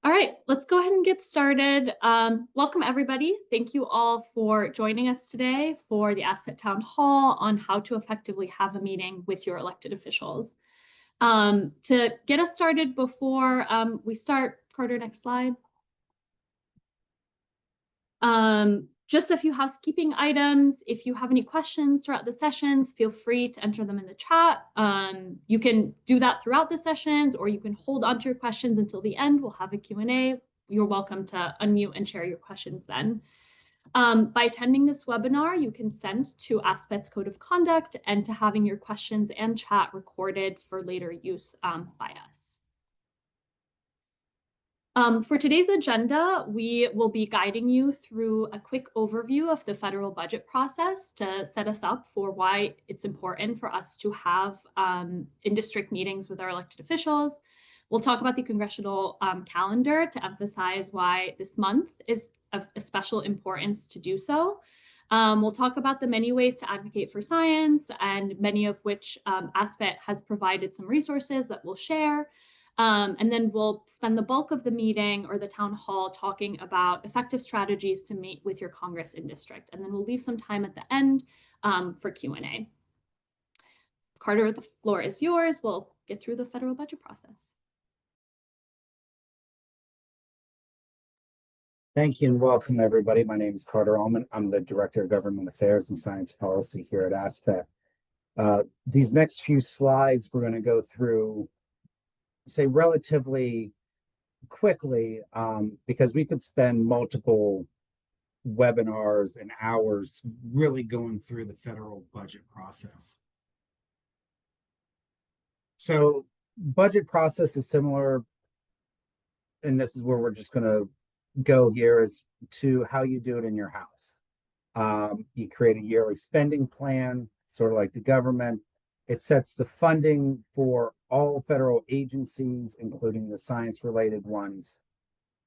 All right, let's go ahead and get started. Welcome, everybody. Thank you all for joining us today for the ASPET Town Hall on how to effectively have a meeting with your elected officials. To get us started before we start, Carter, next slide. Just a few housekeeping items. If you have any questions throughout the sessions, feel free to enter them in the chat. You can do that throughout the sessions, or you can hold on to your questions until the end. We'll have a Q&A. You're welcome to unmute and share your questions then. By attending this webinar, you consent to ASPET's Code of Conduct and to having your questions and chat recorded for later use by us. For today's agenda, we will be guiding you through a quick overview of the federal budget process to set us up for why it's important for us to have in-district meetings with our elected officials. We'll talk about the congressional calendar to emphasize why this month is of a special importance to do so. We'll talk about the many ways to advocate for science, and many of which ASPET has provided some resources that we'll share. And then we'll spend the bulk of the meeting or the town hall talking about effective strategies to meet with your Congress in district. And then we'll leave some time at the end for Q&A. Carter, the floor is yours. We'll get through the federal budget process. Thank you and welcome, everybody. My name is Carter Ullman. I'm the Director of Government Affairs and Science Policy here at ASPET. These next few slides we're going to go through, say, relatively quickly, because we could spend multiple webinars and hours really going through the federal budget process. So budget process is similar, and this is where we're just going to go here, is to how you do it in your house. You create a yearly spending plan, sort of like the government. It sets the funding for all federal agencies, including the science-related ones.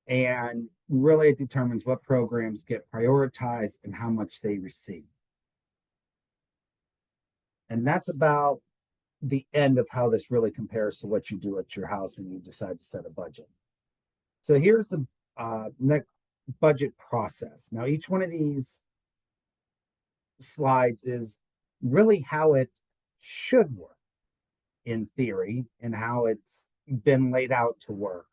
And really it determines what programs get prioritized and how much they receive. And that's about the end of how this really compares to what you do at your house when you decide to set a budget. So here's the next budget process. Now, each one of these slides is really how it should work in theory and how it's been laid out to work.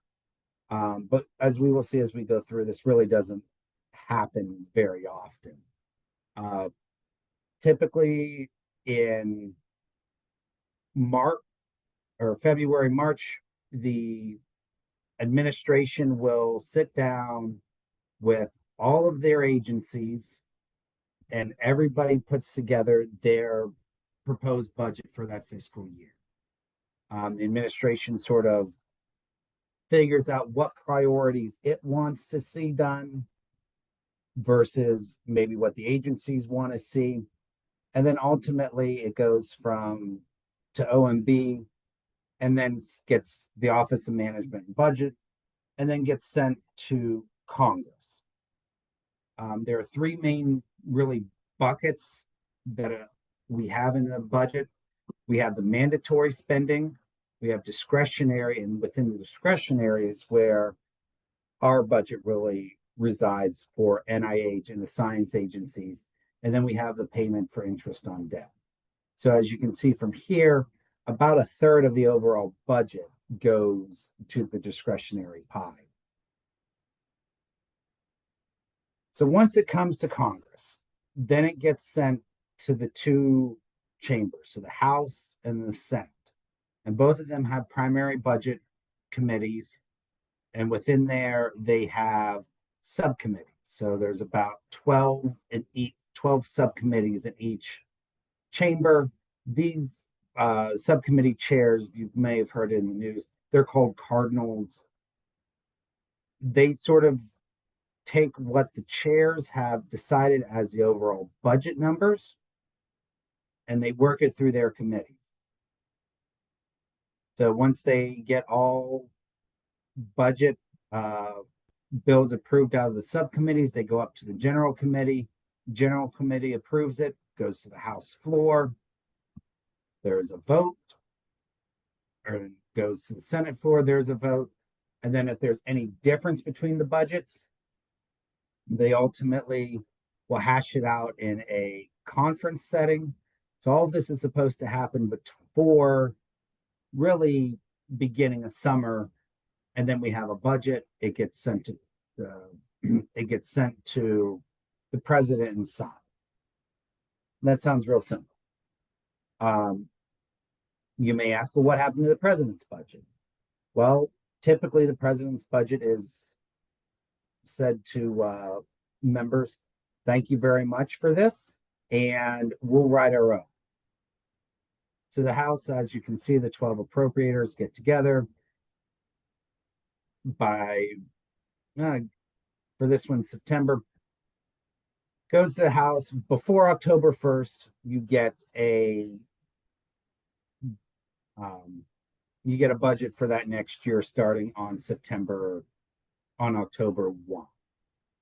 But as we will see as we go through, this really doesn't happen very often. Typically in March or February, March, the administration will sit down with all of their agencies and everybody puts together their proposed budget for that fiscal year. The administration sort of figures out what priorities it wants to see done versus maybe what the agencies want to see. And then ultimately it goes to OMB and then gets the Office of Management and Budget and then gets sent to Congress. There are three main really buckets that we have in the budget. We have the mandatory spending, we have discretionary, and within the discretionary is where our budget really resides for NIH and the science agencies. And then we have the payment for interest on debt. So as you can see from here, about a third of the overall budget goes to the discretionary pie. So once it comes to Congress, then it gets sent to the two chambers, so the House and the Senate. And both of them have primary budget committees. And within there, they have subcommittees. So there's about 12 subcommittees in each chamber. These subcommittee chairs, you may have heard in the news, they're called cardinals. They sort of take what the chairs have decided as the overall budget numbers, and they work it through their committees. So once they get all budget bills approved out of the subcommittees, they go up to the General Committee. General Committee approves it, goes to the House floor. There's a vote, or it goes to the Senate floor, there's a vote. And then if there's any difference between the budgets, they ultimately will hash it out in a conference setting. So all of this is supposed to happen before really beginning of summer, and then we have a budget. It gets sent to it gets sent to the president and signed. That sounds real simple. Um, you may ask, well, what happened to the president's budget? Well, typically the president's budget is said to members, thank you very much for this, and we'll write our own. So the House, as you can see, the 12 appropriators get together by, for this one, September, goes to the House. Before October 1st, you get a budget for that next year starting on October 1.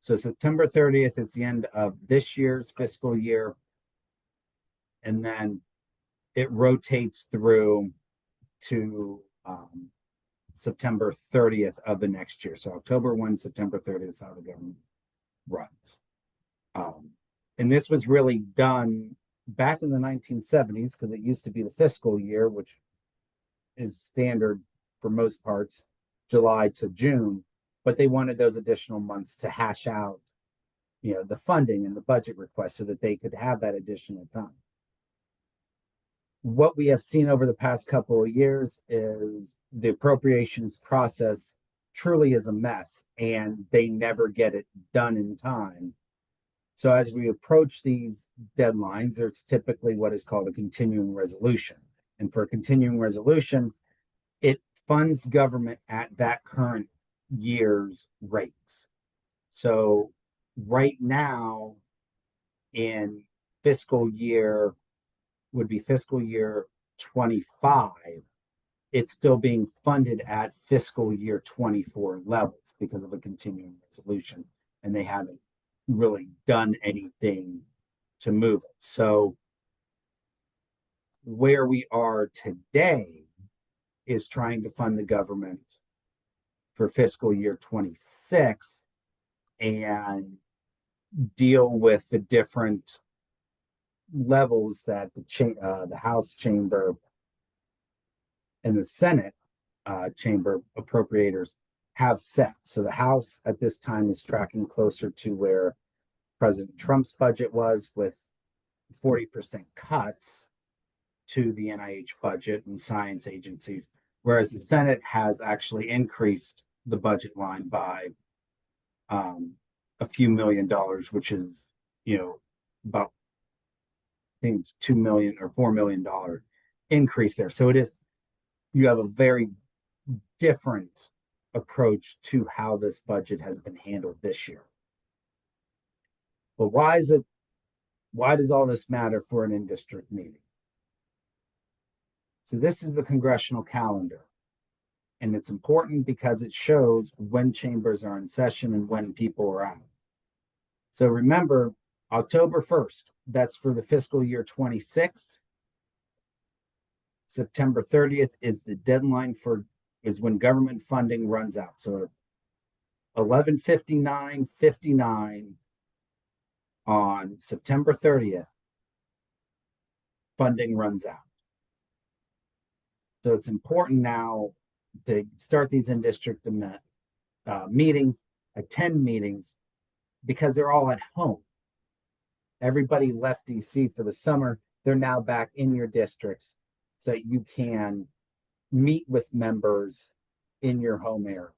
So September 30th is the end of this year's fiscal year. And then it rotates through to September 30th of the next year. So October 1, September 30th is how the government runs. And this was really done back in the 1970s because it used to be the fiscal year, which is standard for most parts, July to June, but they wanted those additional months to hash out, the funding and the budget request so that they could have that additional time. What we have seen over the past couple of years is the appropriations process truly is a mess, and they never get it done in time. So as we approach these deadlines, there's typically what is called a continuing resolution. And for a continuing resolution, it funds government at that current year's rates. So right now in fiscal year 25, it's still being funded at fiscal year 24 levels because of a continuing resolution, and they haven't really done anything to move it. So where we are today is trying to fund the government for fiscal year 26 and deal with the different levels that the House chamber and the Senate chamber appropriators have set. So the House at this time is tracking closer to where President Trump's budget was, with 40% cuts to the NIH budget and science agencies, whereas the Senate has actually increased the budget line by a few $1,000,000, which is, about, I think it's $2 million or $4 million increase there. So you have a very different approach to how this budget has been handled this year. But why does all this matter for an in-district meeting? So this is the congressional calendar, and it's important because it shows when chambers are in session and when people are out. So remember, October 1st, that's for the fiscal year 26. September 30th is the deadline is when government funding runs out. So 11/59/59 on September 30th, funding runs out. So it's important now to start these in-district meetings, attend meetings, because they're all at home. Everybody left DC for the summer. They're now back in your districts so that you can meet with members in your home area.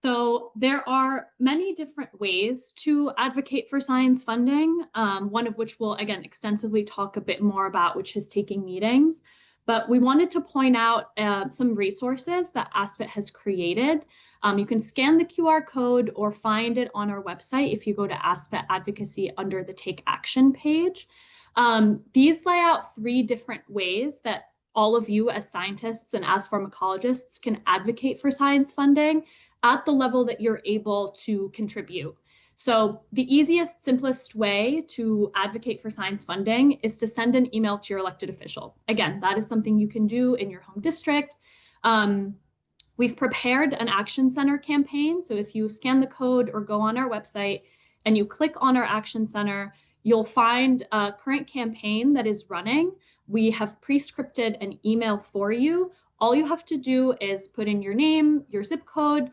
So there are many different ways to advocate for science funding, one of which we'll, again, extensively talk a bit more about, which is taking meetings. But we wanted to point out some resources that ASPET has created. You can scan the QR code or find it on our website if you go to ASPET Advocacy under the Take Action page. These lay out 3 different ways that all of you as scientists and as pharmacologists can advocate for science funding at the level that you're able to contribute. So the easiest, simplest way to advocate for science funding is to send an email to your elected official. Again, that is something you can do in your home district. Um, We've prepared an Action Center campaign. So if you scan the code or go on our website and you click on our Action Center, you'll find a current campaign that is running. We have pre-scripted an email for you. All you have to do is put in your name, your zip code.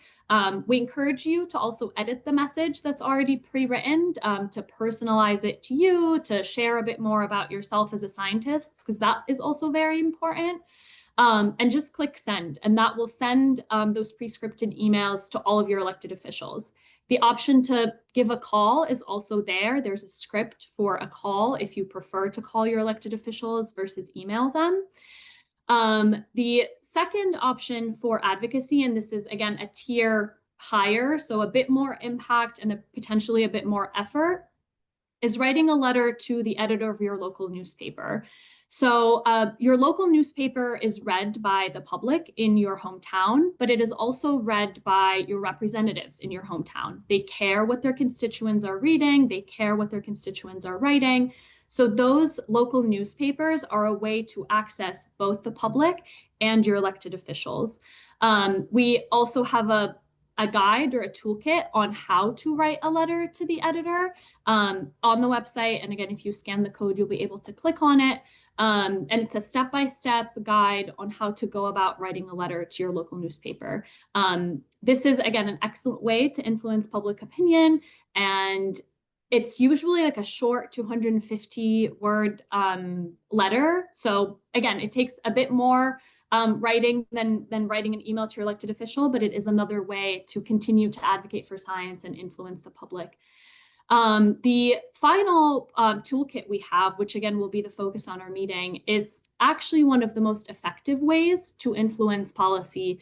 We encourage you to also edit the message that's already pre-written, to personalize it to you, to share a bit more about yourself as a scientist, because that is also very important. And just click send, and that will send those pre-scripted emails to all of your elected officials. The option to give a call is also there. There's a script for a call if you prefer to call your elected officials versus email them. The second option for advocacy, and this is again a tier higher, so a bit more impact and potentially a bit more effort, is writing a letter to the editor of your local newspaper. So your local newspaper is read by the public in your hometown, but it is also read by your representatives in your hometown. They care what their constituents are reading, they care what their constituents are writing. So those local newspapers are a way to access both the public and your elected officials. We also have a guide or a toolkit on how to write a letter to the editor on the website. And again, if you scan the code, you'll be able to click on it. And it's a step-by-step guide on how to go about writing a letter to your local newspaper. This is, again, an excellent way to influence public opinion. And it's usually like a short 250-word letter. So again, it takes a bit more writing than writing an email to your elected official, but it is another way to continue to advocate for science and influence the public. The final toolkit we have, which again will be the focus on our meeting, is actually one of the most effective ways to influence policy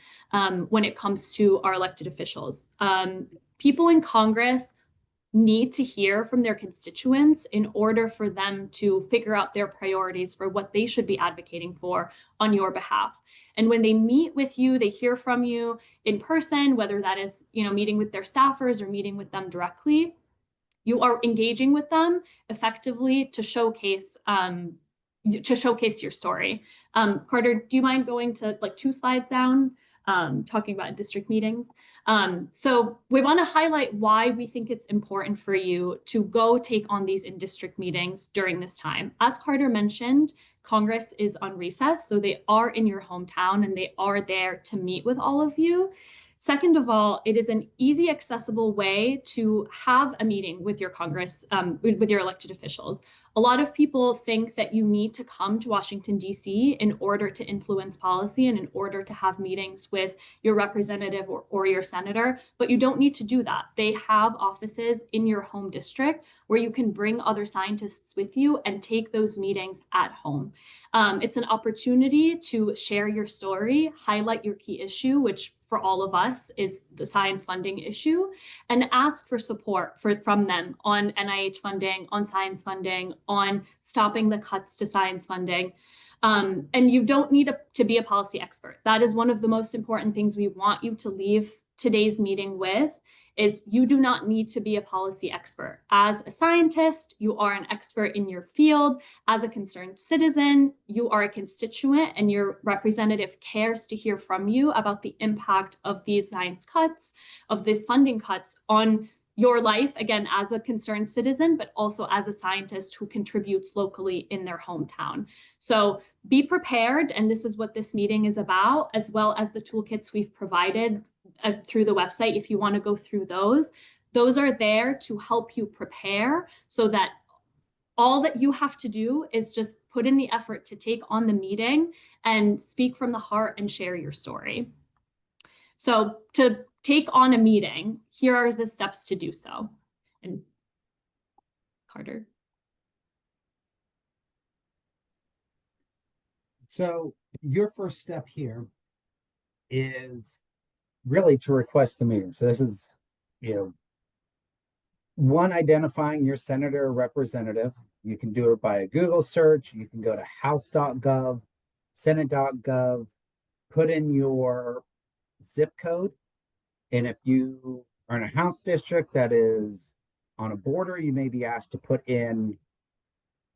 when it comes to our elected officials. People in Congress need to hear from their constituents in order for them to figure out their priorities for what they should be advocating for on your behalf. And when they meet with you, they hear from you in person, whether that is, meeting with their staffers or meeting with them directly. You are engaging with them effectively to showcase your story. Carter, do you mind going to like 2 slides down, talking about district meetings? So we want to highlight why we think it's important for you to go take on these in-district meetings during this time. As Carter mentioned, Congress is on recess, so they are in your hometown and they are there to meet with all of you. Second of all, it is an easy, accessible way to have a meeting with your Congress, with your elected officials. A lot of people think that you need to come to Washington, D.C. in order to influence policy and in order to have meetings with your representative or your senator, but you don't need to do that. They have offices in your home district where you can bring other scientists with you and take those meetings at home. It's an opportunity to share your story, highlight your key issue, which for all of us is the science funding issue, and ask for support from them on NIH funding, on science funding, on stopping the cuts to science funding. And you don't need to be a policy expert. That is one of the most important things we want you to leave today's meeting with, is you do not need to be a policy expert. As a scientist, you are an expert in your field. As a concerned citizen, you are a constituent and your representative cares to hear from you about the impact of these science cuts, of these funding cuts on your life, again, as a concerned citizen, but also as a scientist who contributes locally in their hometown. So be prepared, and this is what this meeting is about, as well as the toolkits we've provided through the website. If you want to go through those are there to help you prepare so that all that you have to do is just put in the effort to take on the meeting and speak from the heart and share your story. So to take on a meeting, here are the steps to do so. And Carter. So your first step here is really to request the meeting. So this is, one, identifying your senator or representative. You can do it by a Google search. You can go to house.gov, senate.gov, put in your zip code. And if you are in a House district that is on a border, you may be asked to put in,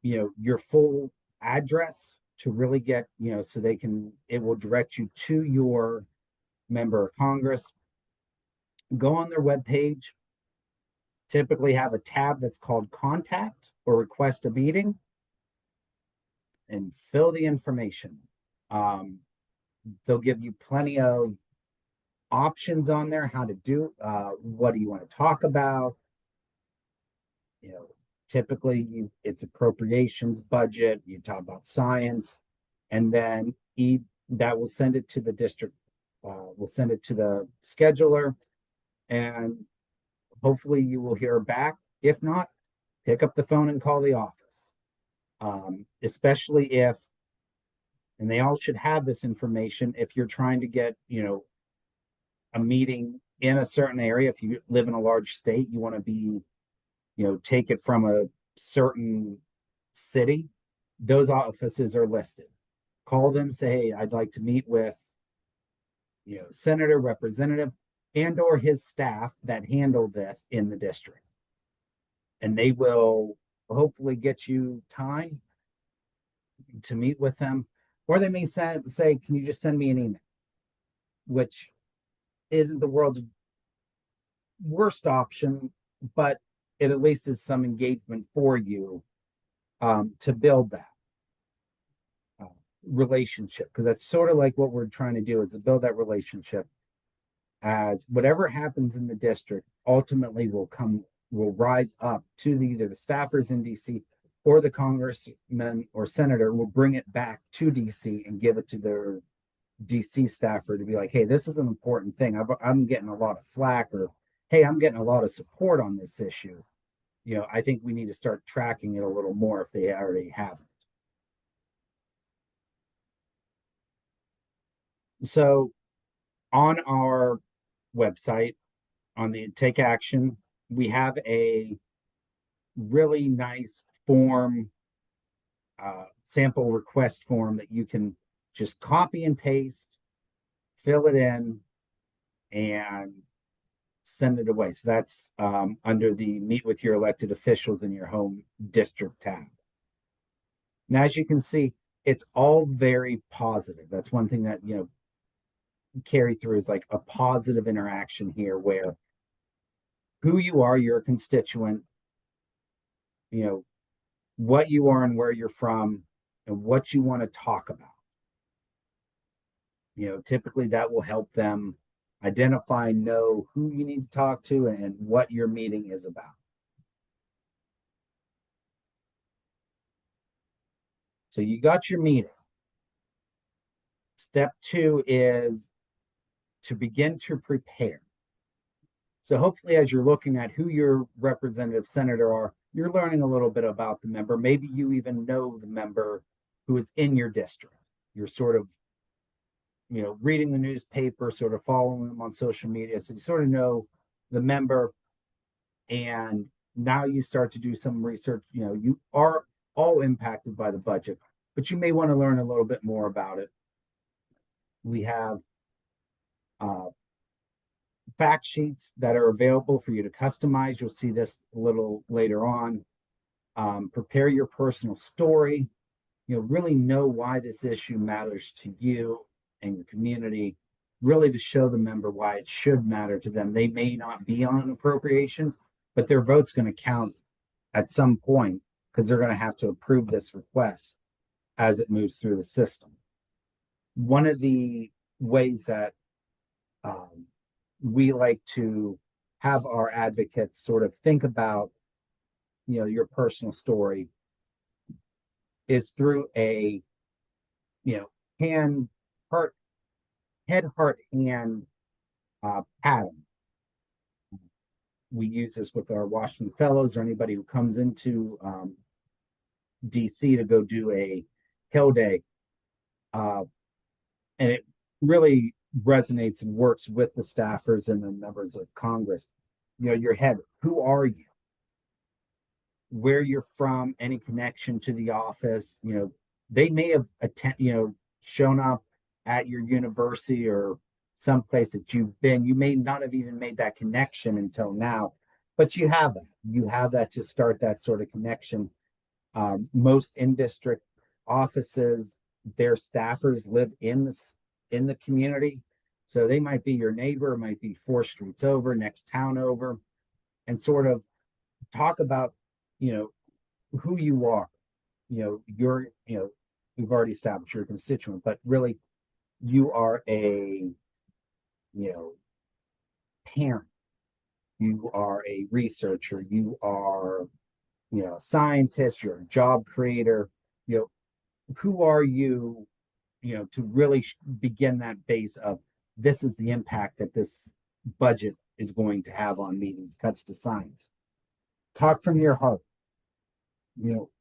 your full address to really get, so it will direct you to your member of Congress. Go on their webpage, typically have a tab that's called contact or request a meeting, and fill the information. Um, they'll give you plenty of options on there how to do, what do you want to talk about. you know Typically it's appropriations, budget, you talk about science, and then that will send it to the district, we'll send it to the scheduler, and hopefully you will hear back. If not, pick up the phone and call the office. Especially if, and they all should have this information, if you're trying to get, a meeting in a certain area. If you live in a large state, you want to be, take it from a certain city, those offices are listed. Call them, say, hey, I'd like to meet with, senator, representative, and or his staff that handle this in the district. And they will hopefully get you time to meet with them. Or they may say, can you just send me an email? Which isn't the world's worst option, but it at least is some engagement for you, to build that uh, relationship. Because that's sort of like what we're trying to do, is to build that relationship, as whatever happens in the district ultimately will rise up to either the staffers in DC, or the congressman or senator will bring it back to DC and give it to their DC staffer to be like, hey, this is an important thing. I'm getting a lot of flack, or hey, I'm getting a lot of support on this issue. I think we need to start tracking it a little more if they already haven't. So on our website, on the Take Action, we have a really nice form, sample request form that you can just copy and paste, fill it in, and send it away. So that's, under the meet with your elected officials in your home district tab. Now, as you can see, it's all very positive. That's one thing that, carry through, is like a positive interaction here, where who you are, you're a constituent, what you are and where you're from, and what you want to talk about. Typically that will help them identify, know who you need to talk to, and what your meeting is about. So you got your meeting. Step 2 is to begin to prepare. So hopefully, as you're looking at who your representative, senator are, you're learning a little bit about the member. Maybe you even know the member who is in your district. You're sort of, reading the newspaper, sort of following them on social media. So you sort of know the member, and now you start to do some research. You are all impacted by the budget, but you may want to learn a little bit more about it. We have fact sheets that are available for you to customize. You'll see this a little later on. Prepare your personal story. Really know why this issue matters to you and your community, really to show the member why it should matter to them. They may not be on appropriations, but their vote's going to count at some point, because they're going to have to approve this request as it moves through the system. One of the ways that we like to have our advocates sort of think about, your personal story, is through a, hand, heart, head, heart, hand pattern. We use this with our Washington Fellows, or anybody who comes into DC to go do a Hill Day. And it really resonates and works with the staffers and the members of Congress. Your head, who are you? Where you're from, any connection to the office. They may have shown up at your university or someplace that you've been. You may not have even made that connection until now, but you have that to start that sort of connection. Most in-district offices, their staffers live in the community. So they might be your neighbor, might be 4 streets over, next town over, and sort of talk about, you know, who you are. We've already established you're a constituent, but really you are a, you know, parent, you are a researcher, you are, a scientist, you're a job creator, you know, who are you, to really begin that base of this is the impact that this budget is going to have on me, these cuts to science. Talk from your heart.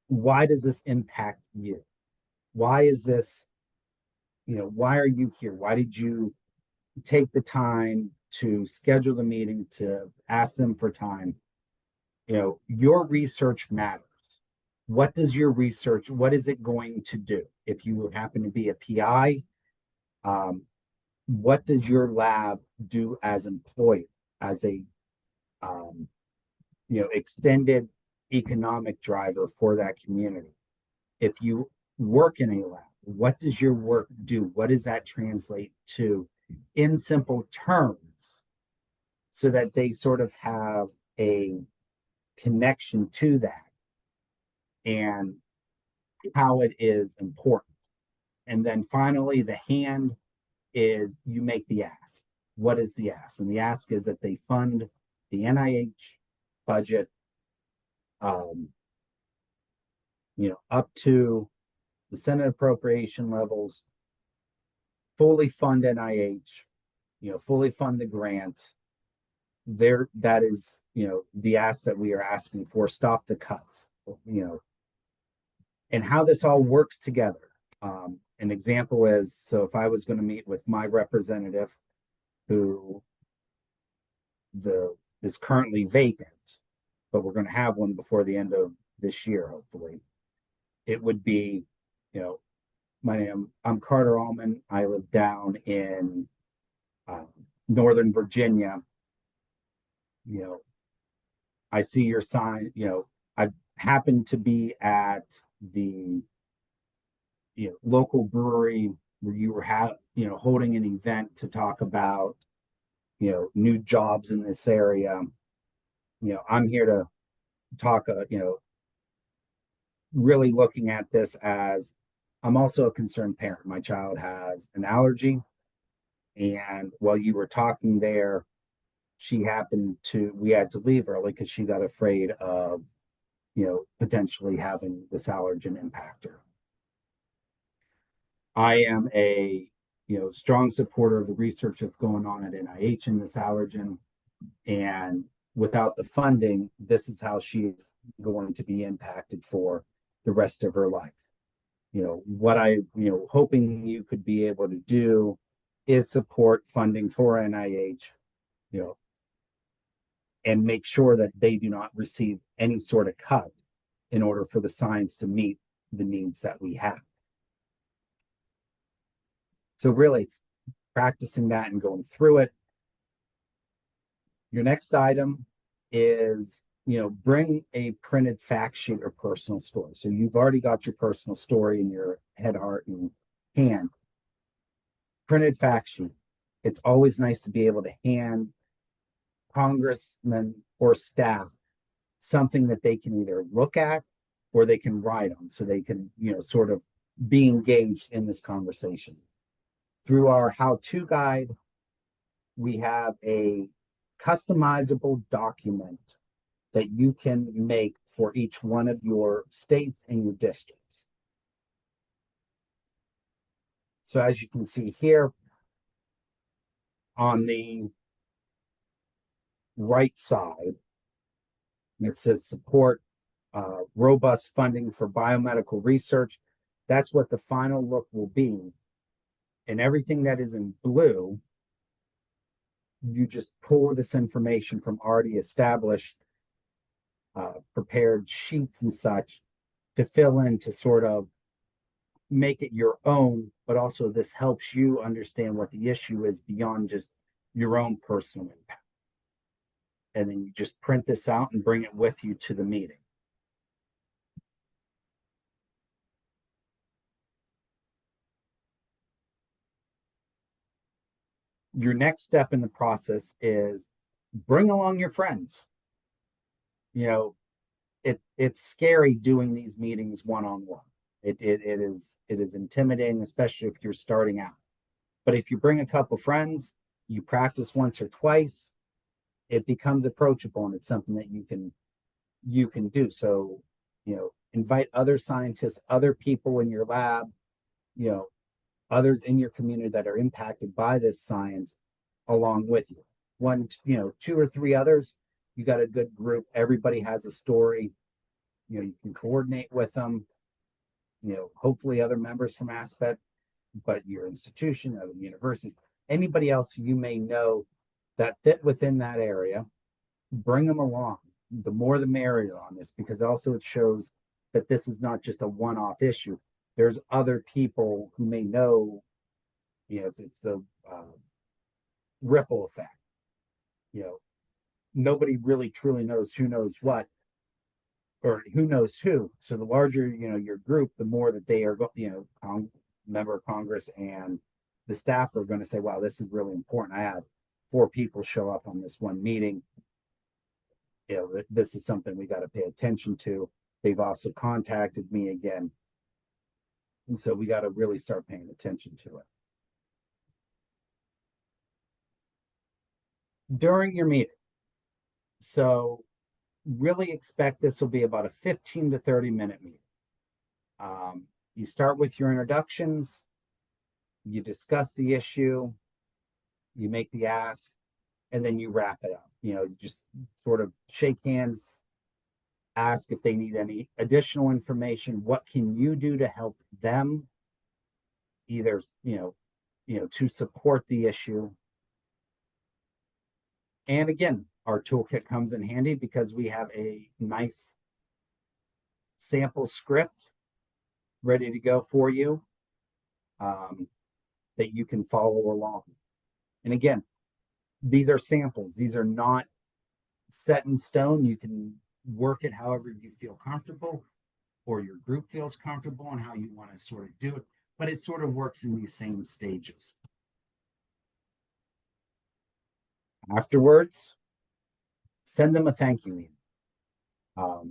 Why does this impact you? Why is this, why are you here? Why did you take the time to schedule the meeting, to ask them for time? Your research matters. What does your research, what is it going to do? If you happen to be a PI, what does your lab do as employer, as a, extended economic driver for that community? If you work in a lab, what does your work do? What does that translate to in simple terms, so that they sort of have a connection to that and how it is important. And then finally, the hand is you make the ask. What is the ask? And the ask is that they fund the NIH budget, up to the Senate appropriation levels, fully fund NIH, fully fund the grant. That is, the ask that we are asking for. Stop the cuts, and how this all works together. An example is, so if I was going to meet with my representative who is currently vacant, but we're going to have one before the end of this year, hopefully, it would be, I'm Carter Allman. I live down in Northern Virginia. I see your sign. I happen to be at the local brewery where you were holding an event to talk about new jobs in this area. I'm here to talk. Really looking at this as I'm also a concerned parent. My child has an allergy, and while you were talking there, we had to leave early because she got afraid of potentially having this allergen impact her. I am a strong supporter of the research that's going on at NIH in this allergen, and without the funding, this is how she's going to be impacted for the rest of her life. What I hoping you could be able to do is support funding for NIH, and make sure that they do not receive any sort of cut in order for the science to meet the needs that we have. So really, it's practicing that and going through it. Your next item is, bring a printed fact sheet or personal story. So you've already got your personal story in your head, heart, and hand. Printed fact sheet. It's always nice to be able to hand congressmen or staff something that they can either look at or they can write on, so they can, sort of be engaged in this conversation. Through our how-to guide, we have a customizable document that you can make for each one of your states and your districts. So as you can see here, on the right side, it says support robust funding for biomedical research. That's what the final look will be. And everything that is in blue, you just pull this information from already established prepared sheets and such to fill in, to sort of make it your own, but also this helps you understand what the issue is beyond just your own personal impact. and then you just print this out and bring it with you to the meeting. Your next step in the process is bring along your friends. You know, it's scary doing these meetings one-on-one. It is intimidating, especially if you're starting out. But if you bring a couple friends, you practice once or twice, it becomes approachable, and it's something that you can do. So, invite other scientists, other people in your lab, you know, others in your community that are impacted by this science along with you. One, two or three others, you got a good group. Everybody has a story. You can coordinate with them. Hopefully other members from ASPET, but your institution, other universities, anybody else who you may know that fit within that area, bring them along. The more the merrier on this, because also it shows that this is not just a one-off issue. There's other people who may know, it's the ripple effect. Nobody really truly knows who knows what or who knows who. So the larger, your group, the more that they are, member of Congress and the staff are going to say, wow, this is really important. I had 4 people show up on this one meeting. This is something we got to pay attention to. They've also contacted me again. And so we got to really start paying attention to it. During your meeting, so really expect this will be about a 15 to 30-minute meeting. You start with your introductions, you discuss the issue, you make the ask, and then you wrap it up. Just sort of shake hands, ask if they need any additional information. What can you do to help them? Either, to support the issue. And again, our toolkit comes in handy because we have a nice sample script ready to go for you that you can follow along. And again, these are samples. These are not set in stone. You can work it however you feel comfortable or your group feels comfortable and how you want to sort of do it. But it sort of works in these same stages. Afterwards, send them a thank you email.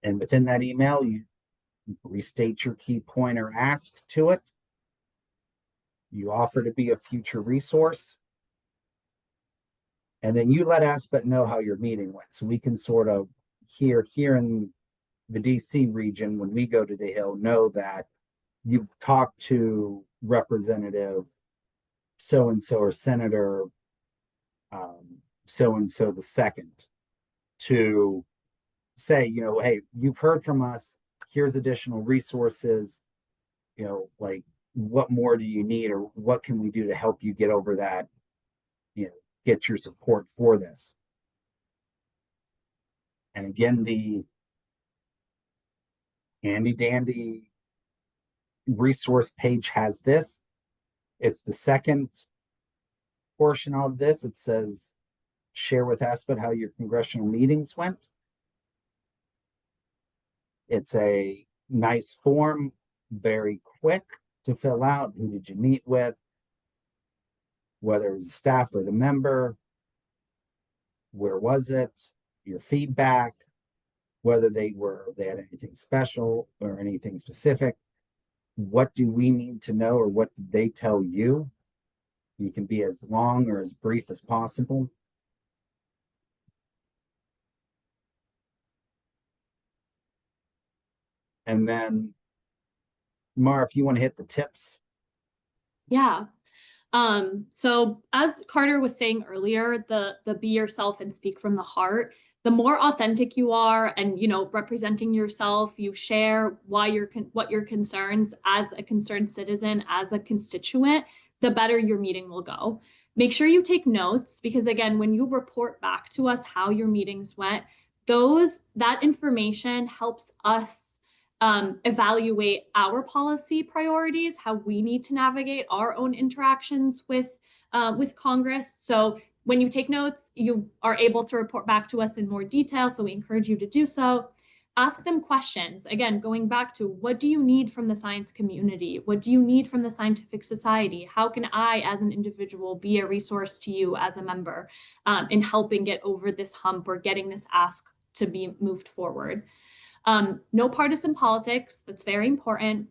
And within that email, you restate your key point or ask to it. You offer to be a future resource. And then you let ASPET know how your meeting went. So we can sort of here in the DC region, when we go to the Hill, know that you've talked to Representative so-and-so or Senator so-and-so the second to say, hey, you've heard from us. Here's additional resources. Like, what more do you need, or what can we do to help you get over that? Get your support for this. And again, the handy dandy resource page has this. It's the second portion of this. It says, share with ASPET how your congressional meetings went. It's a nice form, very quick to fill out. Who did you meet with? Whether it was the staff or the member. Where was it? Your feedback. Whether they had anything special or anything specific. What do we need to know, or what did they tell you? You can be as long or as brief as possible. And then, Mara, if you want to hit the tips. Yeah. So as Carter was saying earlier, the be yourself and speak from the heart, the more authentic you are and, representing yourself, you share what your concerns as a concerned citizen, as a constituent, the better your meeting will go. Make sure you take notes because, again, when you report back to us how your meetings went, that information helps us evaluate our policy priorities, how we need to navigate our own interactions with Congress. So when you take notes, you are able to report back to us in more detail, so we encourage you to do so. Ask them questions. Again, going back to what do you need from the science community? What do you need from the scientific society? How can I, as an individual, be a resource to you as a member in helping get over this hump or getting this ask to be moved forward? No partisan politics, that's very important.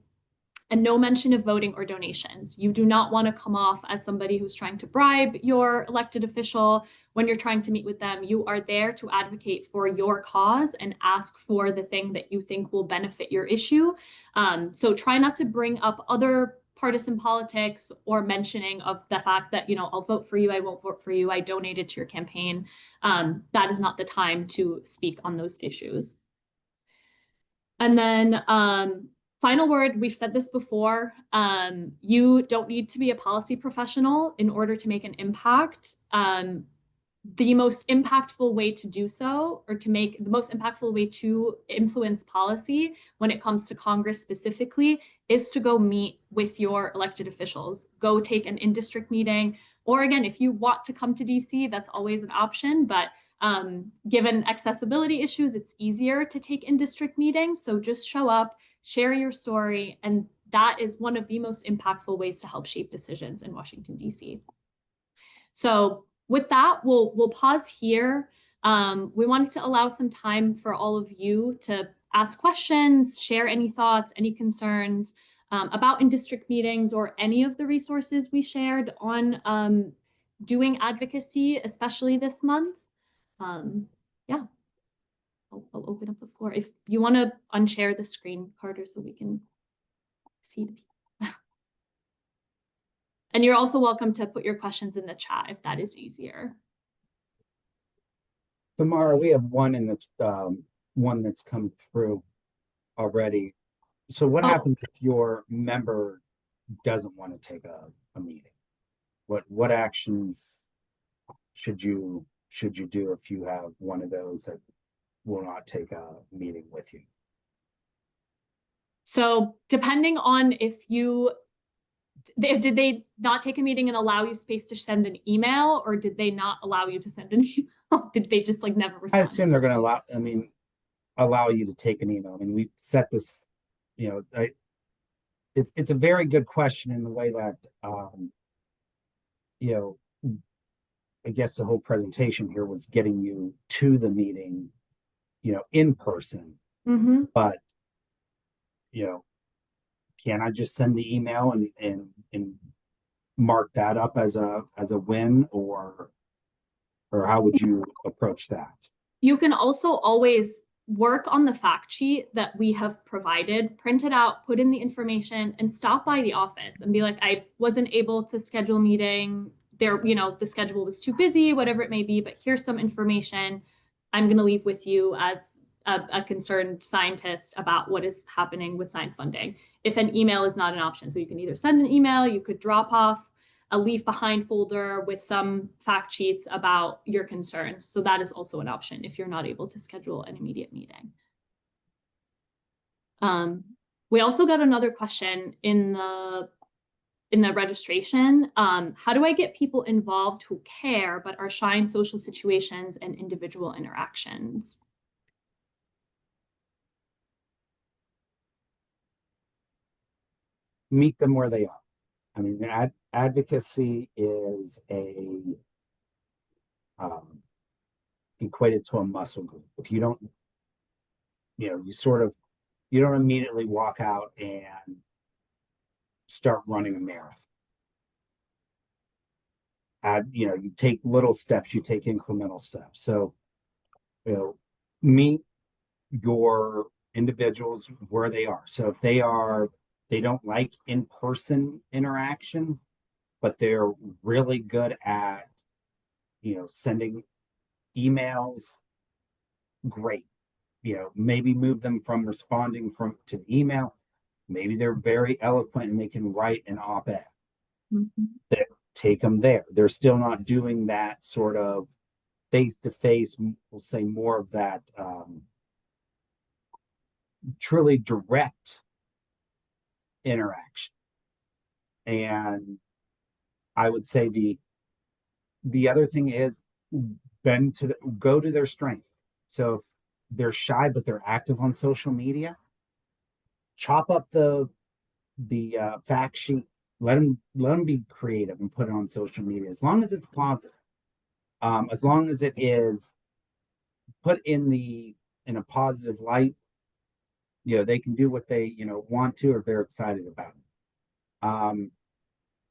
And no mention of voting or donations. You do not want to come off as somebody who's trying to bribe your elected official when you're trying to meet with them. You are there to advocate for your cause and ask for the thing that you think will benefit your issue. So try not to bring up other partisan politics or mentioning of the fact that, I'll vote for you, I won't vote for you, I donated to your campaign. That is not the time to speak on those issues. And then final word, we've said this before, you don't need to be a policy professional in order to make an impact. The most impactful way to do so, or to make the most impactful way to influence policy when it comes to Congress specifically, is to go meet with your elected officials. Go take an in-district meeting, or again, if you want to come to DC, that's always an option, but given accessibility issues, it's easier to take in-district meetings. So just show up, share your story, and that is one of the most impactful ways to help shape decisions in Washington, D.C. So with that, we'll pause here. We wanted to allow some time for all of you to ask questions, share any thoughts, any concerns about in-district meetings or any of the resources we shared on doing advocacy, especially this month. Yeah, I'll open up the floor. If you want to unshare the screen, Carter, so we can see the people. And you're also welcome to put your questions in the chat if that is easier. Tamara, we have one in the one that's come through already. So what happens if your member doesn't want to take a meeting? What actions should you do if you have one of those that will not take a meeting with you? So depending on if did they not take a meeting and allow you space to send an email, or did they not allow you to send an email? Did they just like never respond? I assume they're going to allow you to take an email. I mean, we set this, it's a very good question in the way that, I guess the whole presentation here was getting you to the meeting, in person. Mm-hmm. But, can I just send the email and mark that up as a win, or how would you approach that? You can also always work on the fact sheet that we have provided, print it out, put in the information, and stop by the office and be like, I wasn't able to schedule a meeting. The schedule was too busy, whatever it may be, but here's some information I'm going to leave with you as a concerned scientist about what is happening with science funding. If an email is not an option, so you can either send an email, you could drop off a leave behind folder with some fact sheets about your concerns. So that is also an option if you're not able to schedule an immediate meeting. We also got another question in the registration. How do I get people involved who care but are shy in social situations and individual interactions? Meet them where they are. I mean, advocacy is equated to a muscle group. If you don't, you don't immediately walk out and start running a marathon. You take little steps, you take incremental steps. So, meet your individuals where they are. So if they don't like in-person interaction, but they're really good at, sending emails, great. Maybe move them from responding to the email. Maybe they're very eloquent and they can write an op-ed. Mm-hmm. Take them there. They're still not doing that sort of face-to-face, we'll say more of that truly direct interaction. And I would say the other thing is bend to go to their strength. So if they're shy but they're active on social media, chop up the fact sheet. Let them be creative and put it on social media as long as it's positive. As long as it is put in a positive light, they can do what they want to, or they're excited about it.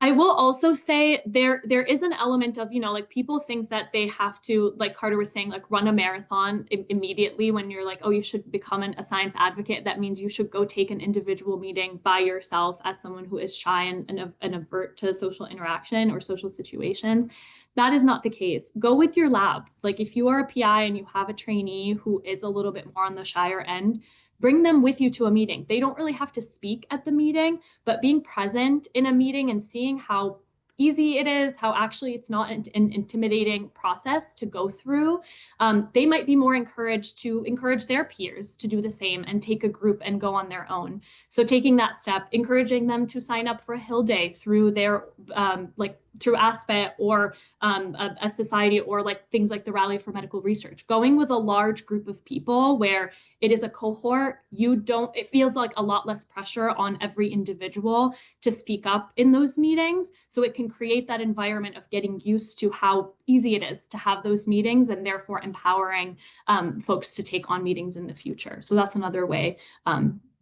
I will also say there is an element of, like people think that they have to, like Carter was saying, like run a marathon immediately when you're like, oh, you should become a science advocate. That means you should go take an individual meeting by yourself as someone who is shy and avert to social interaction or social situations. That is not the case. Go with your lab. Like if you are a PI and you have a trainee who is a little bit more on the shyer end, bring them with you to a meeting. They don't really have to speak at the meeting, but being present in a meeting and seeing how easy it is, how actually it's not an intimidating process to go through, they might be more encouraged to encourage their peers to do the same and take a group and go on their own. So taking that step, encouraging them to sign up for a Hill Day through their like through ASPET or a society, or like things like the Rally for Medical Research, going with a large group of people where it is a cohort. It feels like a lot less pressure on every individual to speak up in those meetings. So it can create that environment of getting used to how easy it is to have those meetings, and therefore empowering folks to take on meetings in the future. So that's another way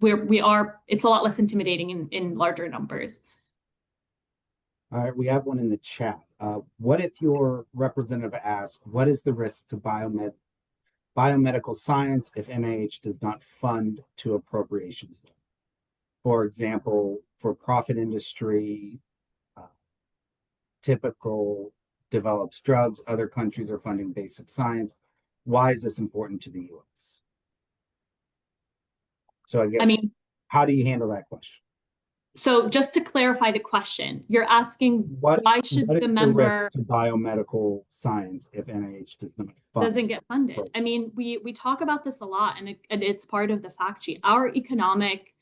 it's a lot less intimidating in larger numbers. All right, we have one in the chat. What if your representative asks, what is the risk to biomedical science if NIH does not fund to appropriations? For example, for profit industry, typical develops drugs, other countries are funding basic science. Why is this important to the US? So I I guess, mean, how do you handle that question? so just to clarify the question, you're asking What why what should is the the risk member to biomedical science if NIH does not fund? doesn't get funded? I mean, we talk about this a lot, and it's part of the fact sheet. Our economic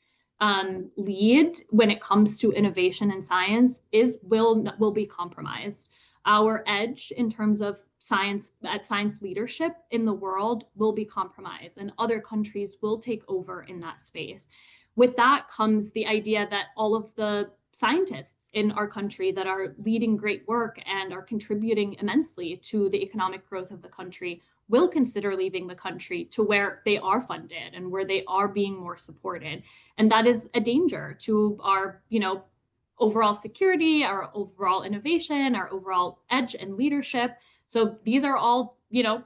lead when it comes to innovation and science will be compromised. Our edge in terms of science leadership in the world will be compromised, and other countries will take over in that space. With that comes the idea that all of the scientists in our country that are leading great work and are contributing immensely to the economic growth of the country will consider leaving the country to where they are funded and where they are being more supported. And that is a danger to our, overall security, our overall innovation, our overall edge and leadership. So these are all,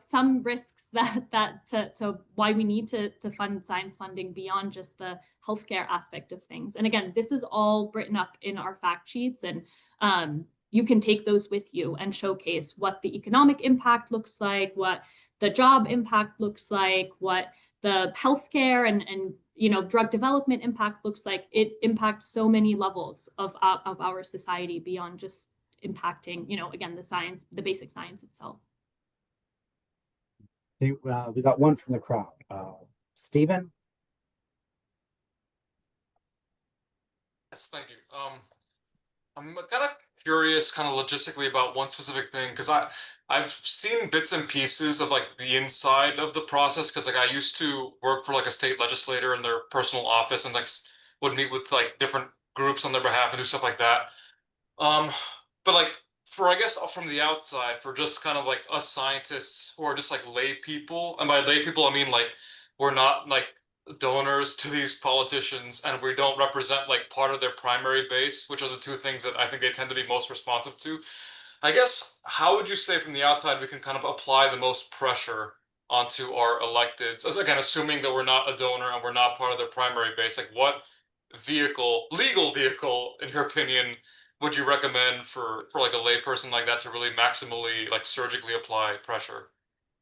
some risks to why we need to fund science funding beyond just the healthcare aspect of things. And again, this is all written up in our fact sheets, and you can take those with you and showcase what the economic impact looks like, what the job impact looks like, what the healthcare and drug development impact looks like. It impacts so many levels of our society beyond just impacting, again, the basic science itself. We got one from the crowd. Stephen? Yes, thank you. I'm kind of curious, kind of logistically, about one specific thing, because I've seen bits and pieces of like the inside of the process, because like I used to work for like a state legislator in their personal office, and like would meet with like different groups on their behalf and do stuff like that. Um, but like for I guess from the outside, for just kind of like us scientists who are just like lay people, and by lay people I mean like we're not like donors to these politicians, and we don't represent like part of their primary base, which are the two things that I think they tend to be most responsive to. I guess, how would you say from the outside we can kind of apply the most pressure onto our electeds? As again, assuming that we're not a donor and we're not part of their primary base, like what legal vehicle, in your opinion, would you recommend for like a layperson like that to really maximally like surgically apply pressure?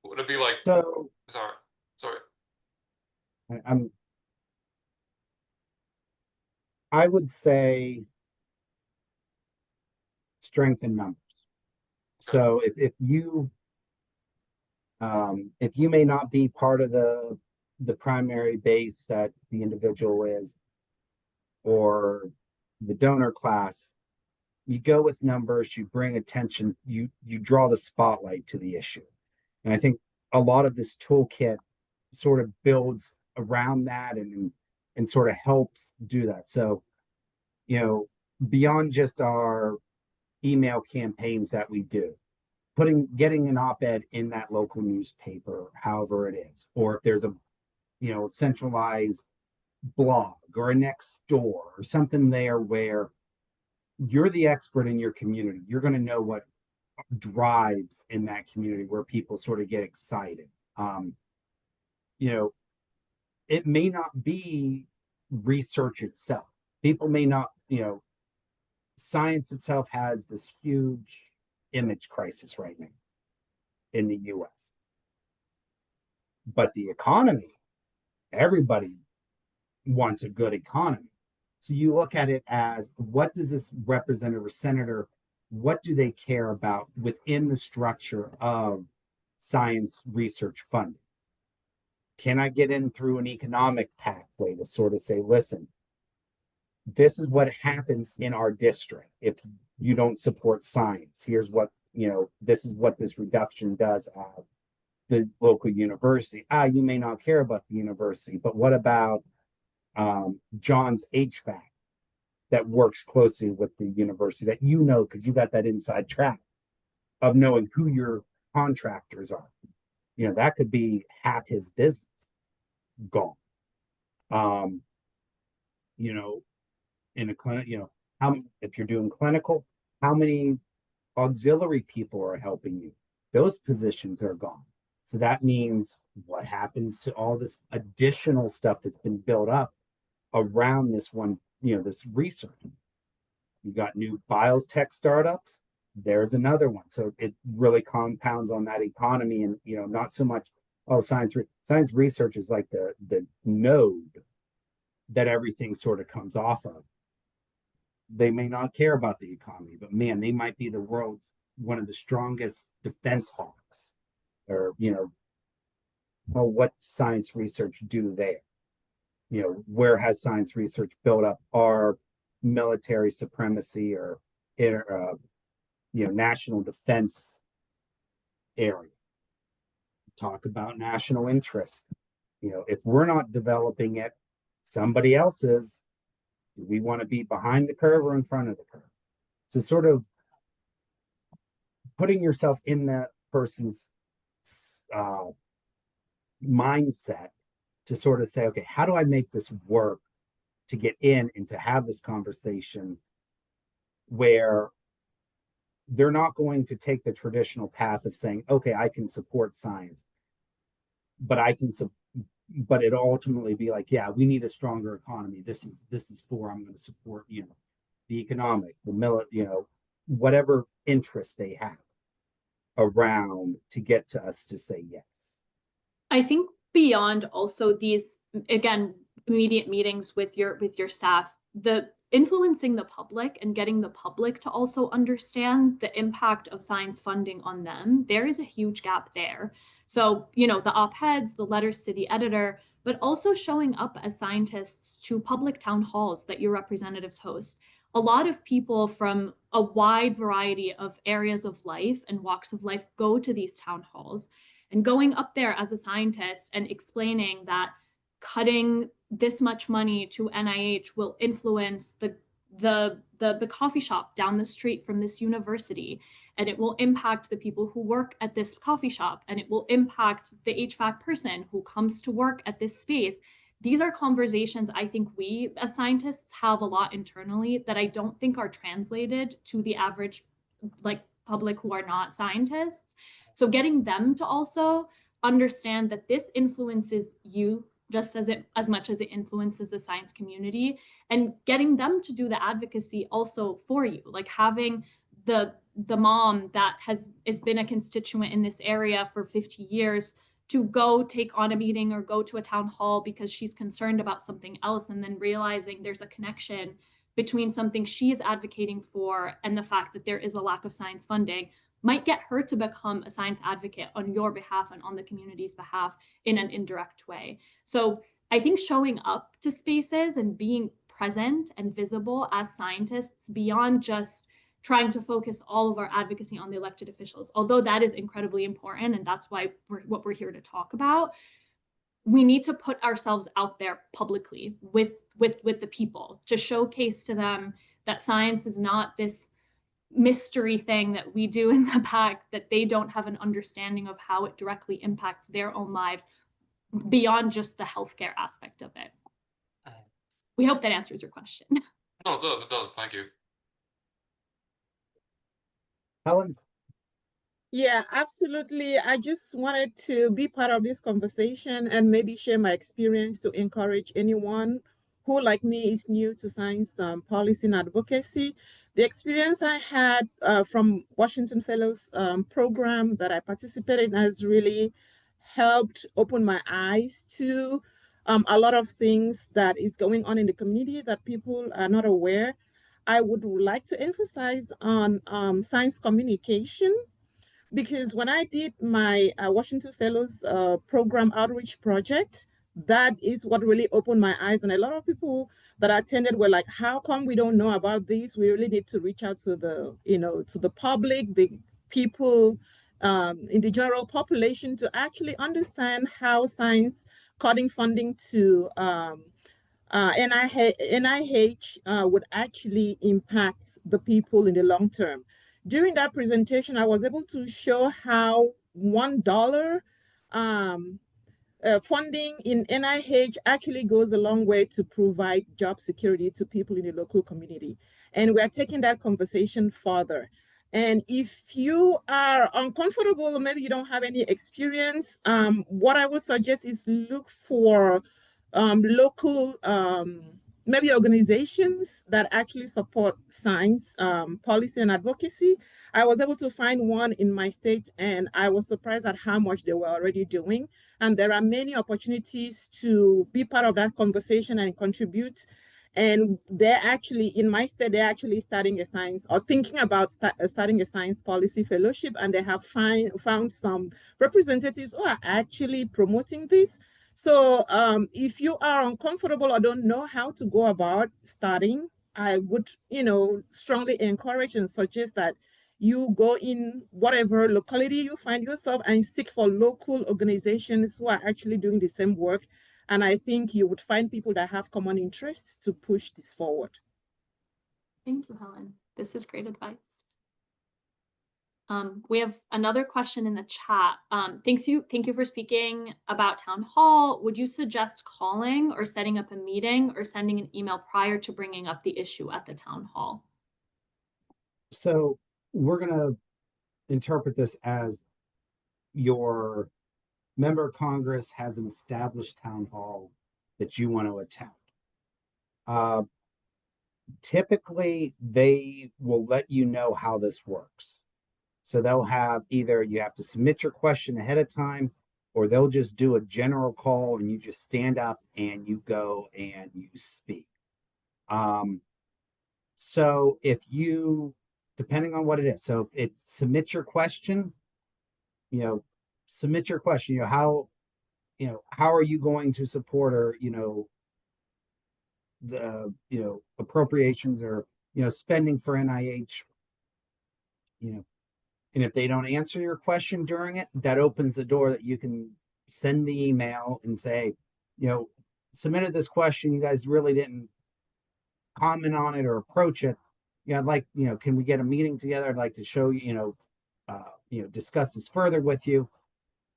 Would it be like, So sorry, sorry. I'm I would say strength in numbers. Okay. So if you may not be part of the primary base that the individual is, or the donor class, You go with numbers, you bring attention, you draw the spotlight to the issue. And I think a lot of this toolkit sort of builds around that and sort of helps do that. So, beyond just our email campaigns that we do, getting an op-ed in that local newspaper, however it is, or if there's a centralized blog or a next door or something there where you're the expert in your community, you're going to know what drives in that community where people sort of get excited. You know, it may not be research itself. People may not, science itself has this huge image crisis right now in the US. But the economy, everybody wants a good economy. So you look at it as, what does this representative or senator, what do they care about within the structure of science research funding? Can I get in through an economic pathway to sort of say, listen, this is what happens in our district if you don't support science. Here's what, this is what this reduction does at the local university. You may not care about the university, but what about John's HVAC that works closely with the university that because you got that inside track of knowing who your contractors are. That could be half his business gone. In a clinic, if you're doing clinical, how many auxiliary people are helping you? Those positions are gone. So that means what happens to all this additional stuff that's been built up around this one, this research. You got new biotech startups. There's another one. So it really compounds on that economy, and not so much, science research is like the node that everything sort of comes off of. They may not care about the economy, but man, they might be the world's one of the strongest defense hawks. Or what science research do there? Where has science research built up our military supremacy or national defense area? Talk about national interest. If we're not developing it, somebody else is. Do we want to be behind the curve or in front of the curve? So sort of putting yourself in that person's mindset to sort of say, okay, how do I make this work to get in and to have this conversation where they're not going to take the traditional path of saying, okay, I can support science, but but it ultimately be like, yeah, we need a stronger economy. This is for, I'm going to support, the economic, the whatever interest they have around to get to us to say yes. I think beyond also these, again, immediate meetings with your staff, the influencing the public and getting the public to also understand the impact of science funding on them, there is a huge gap there. So, the op-eds, the letters to the editor, but also showing up as scientists to public town halls that your representatives host. A lot of people from a wide variety of areas of life and walks of life go to these town halls, and going up there as a scientist and explaining that cutting this much money to NIH will influence the coffee shop down the street from this university, and it will impact the people who work at this coffee shop, and it will impact the HVAC person who comes to work at this space. These are conversations I think we as scientists have a lot internally that I don't think are translated to the average public who are not scientists. So getting them to also understand that this influences you just as much as it influences the science community, and getting them to do the advocacy also for you, like having the mom that has been a constituent in this area for 50 years to go take on a meeting or go to a town hall because she's concerned about something else, and then realizing there's a connection between something she is advocating for and the fact that there is a lack of science funding, might get her to become a science advocate on your behalf and on the community's behalf in an indirect way. So I think showing up to spaces and being present and visible as scientists beyond just trying to focus all of our advocacy on the elected officials. Although that is incredibly important, and that's why what we're here to talk about, we need to put ourselves out there publicly with the people to showcase to them that science is not this mystery thing that we do in the back, that they don't have an understanding of how it directly impacts their own lives beyond just the healthcare aspect of it. We hope that answers your question. No, it does, thank you. Helen? Yeah, absolutely. I just wanted to be part of this conversation and maybe share my experience to encourage anyone who, like me, is new to science policy and advocacy. The experience I had from Washington Fellows program that I participated in has really helped open my eyes to a lot of things that is going on in the community that people are not aware. I would like to emphasize on science communication, because when I did my Washington Fellows program outreach project, that is what really opened my eyes. And a lot of people that attended were like, how come we don't know about this? We really need to reach out to the, to the public, the people in the general population to actually understand how science cutting funding to NIH would actually impact the people in the long term. During that presentation, I was able to show how $1 funding in NIH actually goes a long way to provide job security to people in the local community. And we're taking that conversation further. And if you are uncomfortable, or maybe you don't have any experience, what I would suggest is look for local maybe organizations that actually support science policy and advocacy. I was able to find one in my state, and I was surprised at how much they were already doing. And there are many opportunities to be part of that conversation and contribute. And they're actually, in my state, they're actually starting a science or thinking about starting a science policy fellowship. And they have found some representatives who are actually promoting this. So if you are uncomfortable or don't know how to go about starting, I would, strongly encourage and suggest that you go in whatever locality you find yourself and seek for local organizations who are actually doing the same work. And I think you would find people that have common interests to push this forward. Thank you, Helen. This is great advice. We have another question in the chat. Thank you for speaking about town hall. Would you suggest calling or setting up a meeting or sending an email prior to bringing up the issue at the town hall? So we're going to interpret this as your member of Congress has an established town hall that you want to attend. Typically, they will let you know how this works. So they'll have either you have to submit your question ahead of time, or they'll just do a general call and you just stand up and you go and you speak. So if you, depending on what it is, so if it's submit your question, submit your question, how are you going to support or, the, appropriations or, spending for NIH, and if they don't answer your question during it, that opens the door that you can send the email and say, submitted this question, you guys really didn't comment on it or approach it. I'd like, can we get a meeting together? I'd like to show you, discuss this further with you.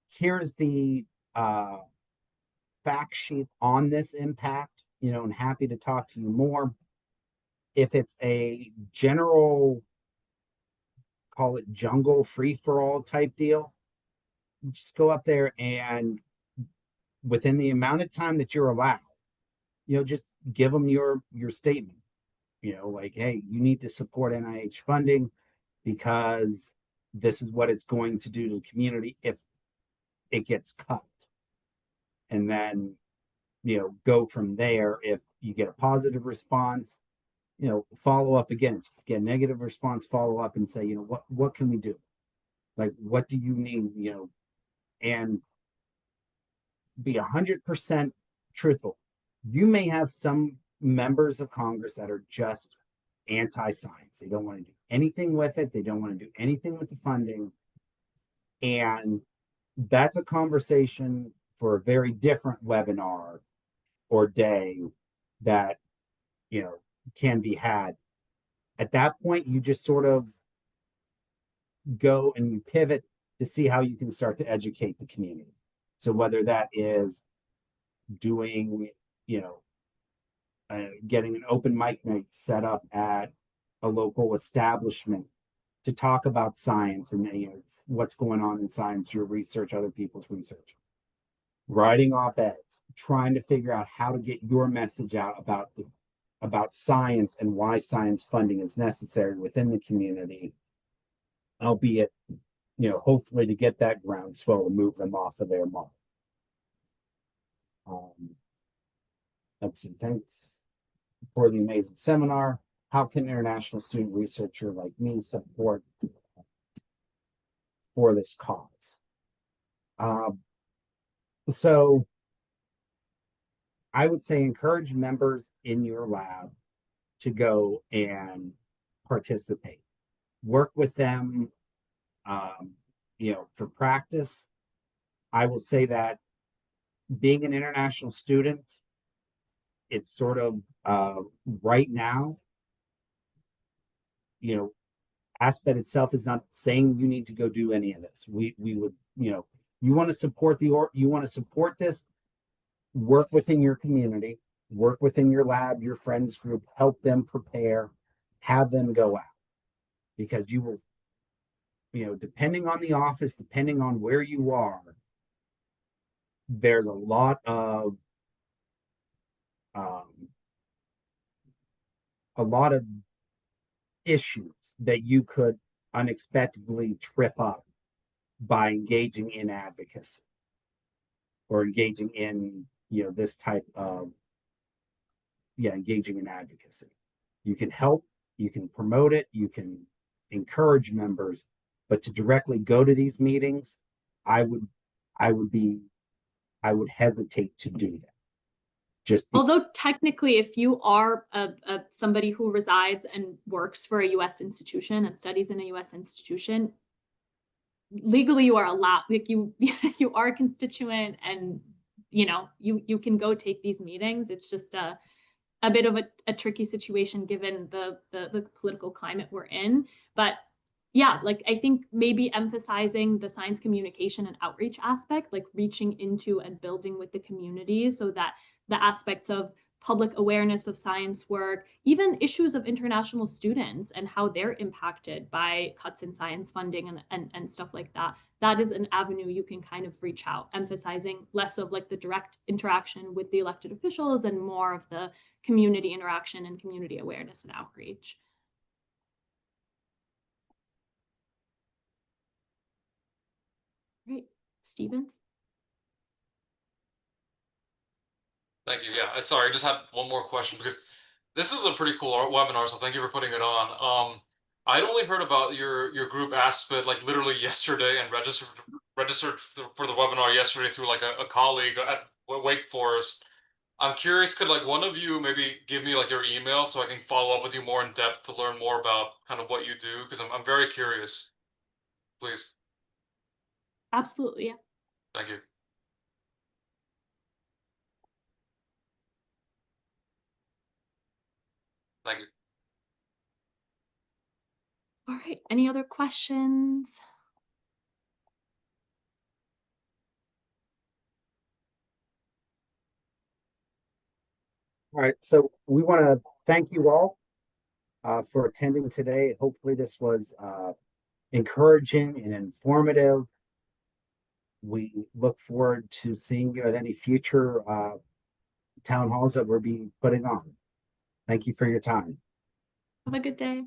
Here's the fact sheet on this impact, and happy to talk to you more. If it's a general, call it jungle free-for-all type deal, just go up there and within the amount of time that you're allowed, just give them your statement, like, hey, you need to support NIH funding because this is what it's going to do to the community if it gets cut. And then, go from there. If you get a positive response, follow up again. If you get a negative response, follow up and say, what can we do? Like, what do you need? And be 100% truthful. You may have some members of Congress that are just anti-science. They don't want to do anything with it. They don't want to do anything with the funding. And that's a conversation for a very different webinar or day that, can be had. At that point, you just sort of go and you pivot to see how you can start to educate the community. So whether that is doing, getting an open mic night set up at a local establishment to talk about science and what's going on in science, your research, other people's research, writing op-eds, trying to figure out how to get your message out about science and why science funding is necessary within the community, albeit, hopefully to get that groundswell to move them off of their mark. Let's see, thanks for the amazing seminar. How can international student researcher like me support for this cause? So I would say encourage members in your lab to go and participate. Work with them, for practice. I will say that being an international student, it's sort of right now, ASPET itself is not saying you need to go do any of this. We would, you want to support you want to support this, work within your community, work within your lab, your friends group, help them prepare, have them go out, because you will, depending on the office, depending on where you are, there's a lot of issues that you could unexpectedly trip up by engaging in advocacy or engaging in, this type of, engaging in advocacy. You can help, you can promote it, you can encourage members, but to directly go to these meetings, I would hesitate to do that. Although technically, if you are somebody who resides and works for a U.S. institution and studies in a U.S. institution, legally you are allowed, like you are a constituent, and you can go take these meetings. It's just a bit of a tricky situation given the political climate we're in. But yeah, like I think maybe emphasizing the science communication and outreach aspect, like reaching into and building with the community so that the aspects of public awareness of science work, even issues of international students and how they're impacted by cuts in science funding and stuff like that. That is an avenue you can kind of reach out, emphasizing less of like the direct interaction with the elected officials and more of the community interaction and community awareness and outreach. Right, Stephen? Thank you. Yeah, sorry, I just had one more question because this is a pretty cool webinar, so thank you for putting it on. I'd only heard about your group ASPET like literally yesterday and registered for the webinar yesterday through like a colleague at Wake Forest. I'm curious, could like one of you maybe give me like your email so I can follow up with you more in depth to learn more about kind of what you do? Because I'm very curious. Please. Absolutely, yeah. Thank you. Thank you. All right, any other questions? All right, so we want to thank you all for attending today. Hopefully this was encouraging and informative. We look forward to seeing you at any future town halls that we'll be putting on. Thank you for your time. Have a good day.